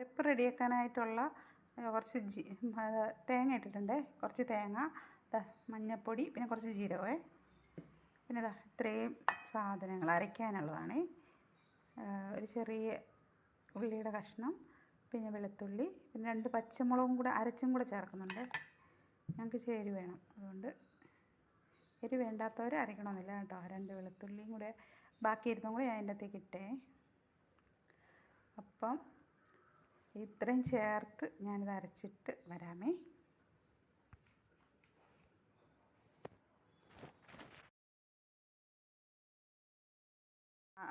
അരപ്പ് റെഡിയാക്കാനായിട്ടുള്ള കുറച്ച് തേങ്ങ ഇട്ടിട്ടുണ്ട്. കുറച്ച് തേങ്ങ, മഞ്ഞൾപ്പൊടി, പിന്നെ കുറച്ച് ജീരകമേ, പിന്നെ ഇത്രയും സാധനങ്ങൾ അരയ്ക്കാനുള്ളതാണ്. ഒരു ചെറിയ ഉള്ളിയുടെ കഷ്ണം, പിന്നെ വെളുത്തുള്ളി, പിന്നെ 2 പച്ചമുളകും കൂടെ അരച്ചും കൂടെ ചേർക്കുന്നുണ്ട്. ഞങ്ങൾക്ക് എരിവ് വേണം, അതുകൊണ്ട് എരിവ് വേണ്ടാത്തവർ അരയ്ക്കണമെന്നില്ല കേട്ടോ. 2 വെളുത്തുള്ളിയും കൂടെ ബാക്കി ഇരുന്നും കൂടെ ഞാൻ അതിൻ്റെ അകത്തേക്ക് ഇട്ടേ. അപ്പം ഇത്രയും ചേർത്ത് ഞാനിത് അരച്ചിട്ട് വരാമേ.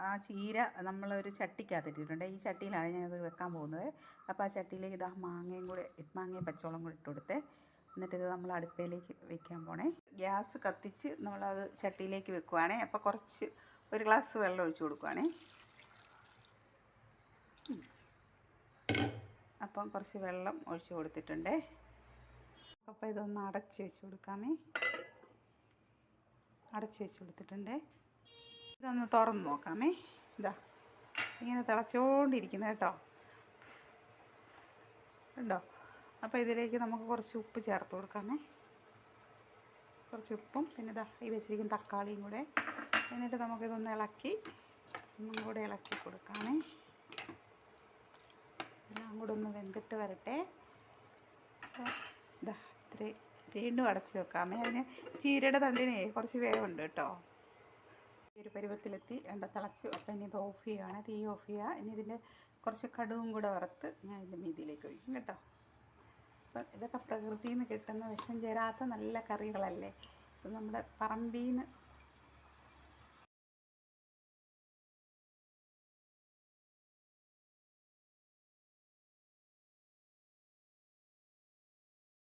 ആ ചീര നമ്മളൊരു ചട്ടിക്കകത്തിട്ടിട്ടുണ്ട്. ഈ ചട്ടിയിലാണ് ഞാനത് വെക്കാൻ പോകുന്നത്. അപ്പോൾ ആ ചട്ടിയിലേക്ക് മാങ്ങയും പച്ചമുളകും കൂടെ ഇട്ട് കൊടുത്തേ. എന്നിട്ടിത് നമ്മൾ അടുപ്പയിലേക്ക് വെക്കാൻ പോണേ. ഗ്യാസ് കത്തിച്ച് നമ്മളത് ചട്ടിയിലേക്ക് വെക്കുവാണേ. അപ്പോൾ കുറച്ച് 1 ഗ്ലാസ് വെള്ളം ഒഴിച്ച് കൊടുക്കുവാണേ. അപ്പം കുറച്ച് വെള്ളം ഒഴിച്ച് കൊടുത്തിട്ടുണ്ട്. അപ്പോൾ ഇതൊന്ന് അടച്ച് വെച്ച് കൊടുക്കാമേ. അടച്ച് വെച്ച് കൊടുത്തിട്ടുണ്ട്. ഇതൊന്ന് തുറന്ന് നോക്കാമേ. ഇങ്ങനെ തിളച്ചുകൊണ്ടിരിക്കുന്നത് കേട്ടോ, ഉണ്ടോ? അപ്പോൾ ഇതിലേക്ക് നമുക്ക് കുറച്ച് ഉപ്പ് ചേർത്ത് കൊടുക്കാമേ. കുറച്ച് ഉപ്പും പിന്നെ ഈ വെച്ചിരിക്കുന്ന തക്കാളിയും കൂടെ. എന്നിട്ട് നമുക്കിതൊന്ന് ഒന്നും കൂടെ ഇളക്കി കൊടുക്കാമേ. എല്ലാം കൂടെ ഒന്ന് വെന്തിട്ട് വരട്ടെ. ഇത്രയും വീണ്ടും അടച്ച് വെക്കാമേ. അതിന് ചീരയുടെ തണ്ടിന് കുറച്ച് വേവുണ്ട് കേട്ടോ. ഒരു പരുവത്തിലെത്തി തിളച്ച്. അപ്പം ഇനി ഇത് ഓഫ് ചെയ്യുകയാണ്, തീ ഓഫ് ചെയ്യുക. ഇനി ഇതിൻ്റെ കുറച്ച് കടുകും കൂടെ വറുത്ത് ഞാൻ ഇതിൻ്റെ മീതിയിലേക്ക് ഒഴിക്കും കേട്ടോ. അപ്പം ഇതൊക്കെ പ്രകൃതിയിൽ നിന്ന് കിട്ടുന്ന വിഷം ചേരാത്ത നല്ല കറികളല്ലേ. ഇപ്പം നമ്മുടെ പറമ്പിൽ നിന്ന്